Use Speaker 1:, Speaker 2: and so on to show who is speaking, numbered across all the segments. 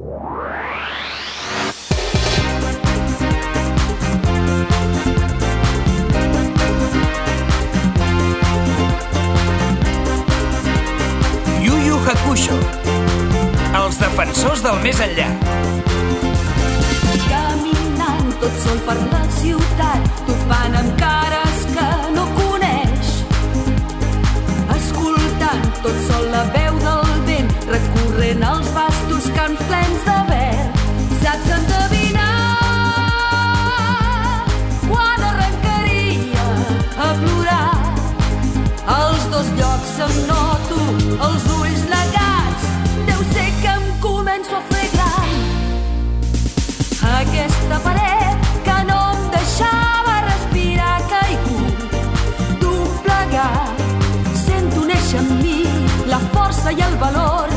Speaker 1: Yu Yu Hakusho, els defensors del més enllà.
Speaker 2: Caminant tot sol per la ciutat, topant amb cares que no coneix. Escoltant tot sol la veu del vent, recorrent els vastos camps plens de verd. Saps endevinar quan arrencaria a plorar. Als dos llocs em noto els ulls negats, deu ser que em començo a fer gran. Aquesta paret que no em deixava respirar ha caigut, doblegat. Sento néixer en mi la força i el valor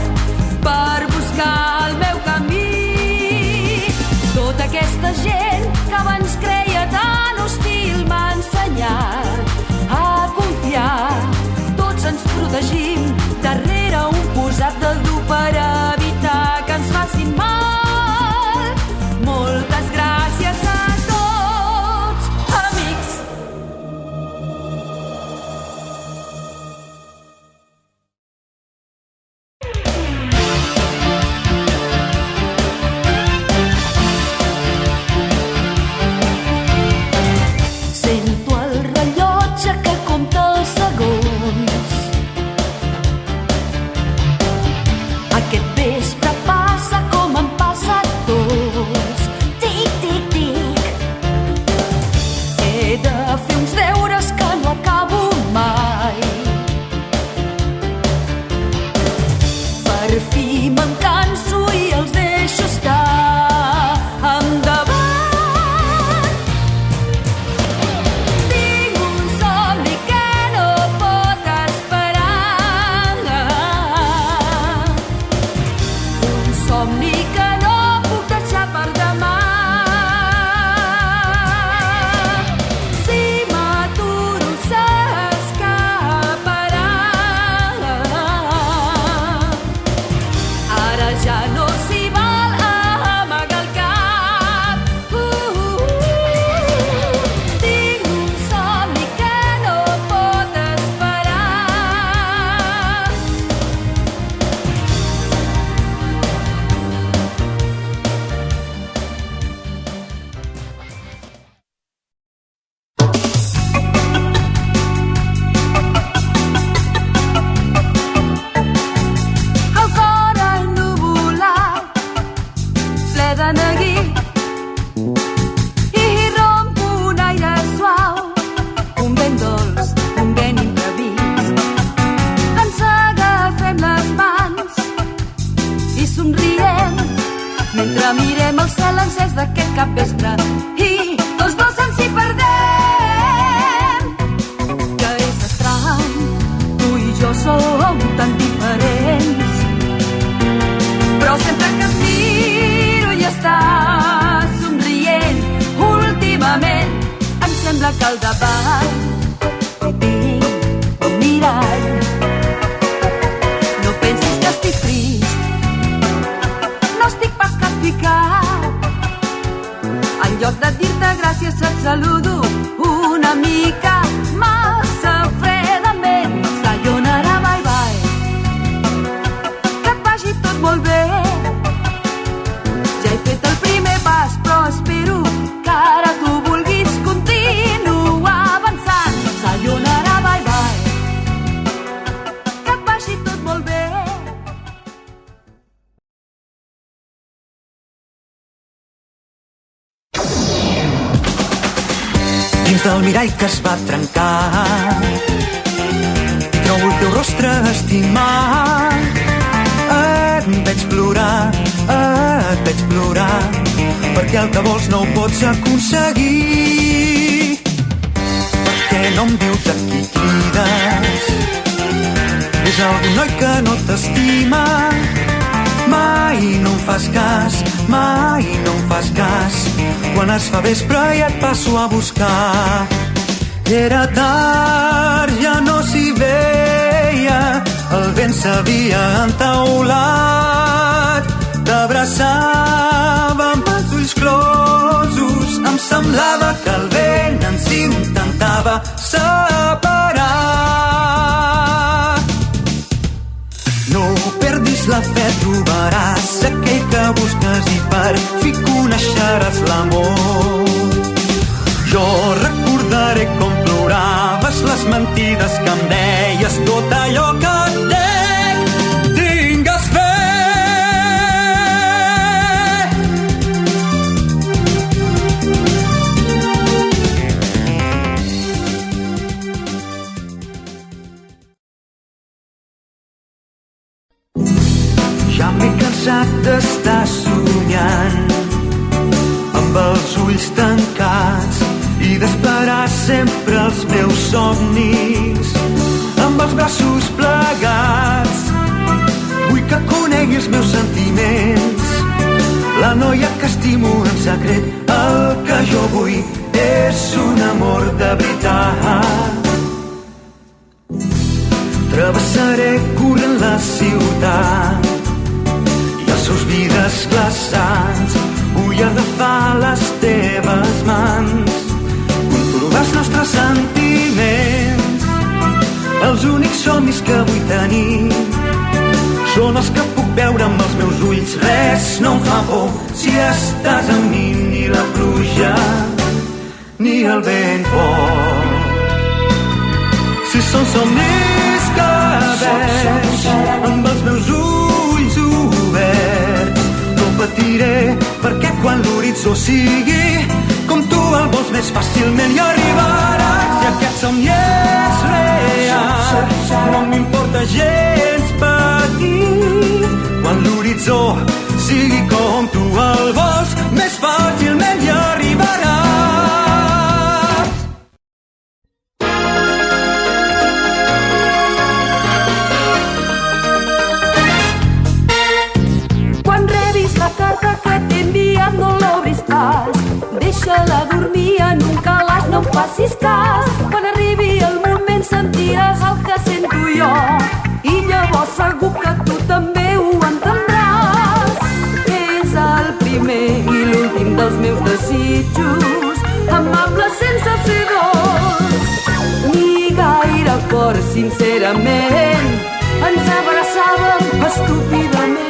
Speaker 2: per buscar el meu camí. Tota aquesta gent que abans creia tan hostil m'ha ensenyat a confiar. Tots ens protegim darrere un posat de dur per evitar que ens facin mal. Moltes gràcies a tots, amics. Sento el rellotge que compta els segons. Aquest vespre passa com han passat tots. Tic, tic, tic. He de fer uns deures que no acabo mai. Per fi me'n canso i els deixo estar. Endavant! Tinc un somni que no pot esperar. Un somni que no puc deixar per demà. Si m'aturo s'escaparà. Ara ja no s'hi val amagar el cap. Tinc un somni que no pot esperar. El cor ennuvolat, ple de neguit, i romp un aire suau, un vent dolç, un vent imprevist. Ens agafem les mans i somriem mentre mirem el cel encès d'aquest capvespre i tots dos ens hi perdem. Que és estrany, tu i jo som tan diferents, però sempre que et miro i estàs somrient, últimament em sembla que al davant hi tinc un mirall. No pensis que estic trist, no estic pas capficat. En lloc de dir-te gràcies et saludo una mica massa fredament. Sayonara, bye bye. Que et vagi tot molt bé. Ja he fet el primer pas, però espero que ara tu vulguis continuar avançant. Sayonara, bye bye. Que et vagi tot molt bé.
Speaker 3: Dins del mirall que es va trencar i trobo el teu rostre estimat. Et veig plorar, perquè el que vols no ho pots aconseguir. Per què no em dius a qui crides? És algun noi que no t'estima. Mai no em fas cas, mai no em fas cas. Quan es fa vespre i et passo a buscar. Era tard, ja no s'hi veia, el vent s'havia entaulat. De s'abraçava amb els ulls closos. Em semblava que el vent ens intentava separar. No perdis la fe, trobaràs aquell que busques i per fi coneixeràs l'amor. Jo recordaré com ploraves, les mentides que em deies, tot allò que et dec. Tingues fe. Ja m'he cansat d'estar somiant amb els ulls tancats i d'esperar sempre els meus somnis amb els braços plegats. Vull que conegui els meus sentiments, la noia que estimo en secret. El que jo vull és un amor de veritat. Travessaré corrent la ciutat i els seus vidres glaçats. Vull agafar les teves mans, comprovar els nostres sentiments. Els únics somnis que vull tenir són els que puc veure amb els meus ulls. Res no em fa por si estàs amb mi, ni la pluja ni el vent fort. Si són somnis que veig amb els meus ulls oberts, no patiré, perquè quan l'horitzó sigui com tu el vols més fàcilment hi arribaràs. I aquest somni és real, no m'importa gens patir. Quan l'horitzó sigui com tu el vols més fàcilment hi arribaràs.
Speaker 2: No l'obris pas, deixa-la dormir en un calaix, no em facis cas. Quan arribi el moment sentiràs el que sento jo i llavors segur que tu també ho entendràs. És el primer i l'últim dels meus desitjos, amable sense ser dolç ni gaire fort. Sincerament ens abraçàvem estúpidament.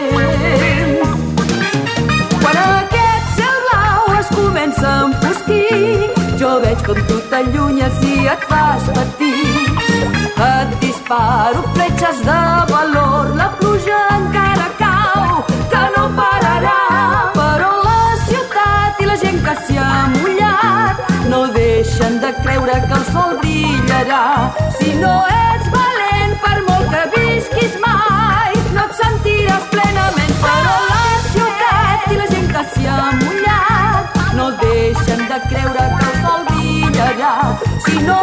Speaker 2: Comença a enfosquir, jo veig com tu t'allunyes i et fas patir. Et disparo fletxes de valor, la pluja encara cau, que no pararà. Però la ciutat i la gent que s'hi ha mullat no deixen de creure que el sol brillarà. Si no ets valent, per molt que visquis mai, no et sentiràs plenament. Però la ciutat i la gent que s'hi ha mullat no deixen de creure que el sol brillarà. Si no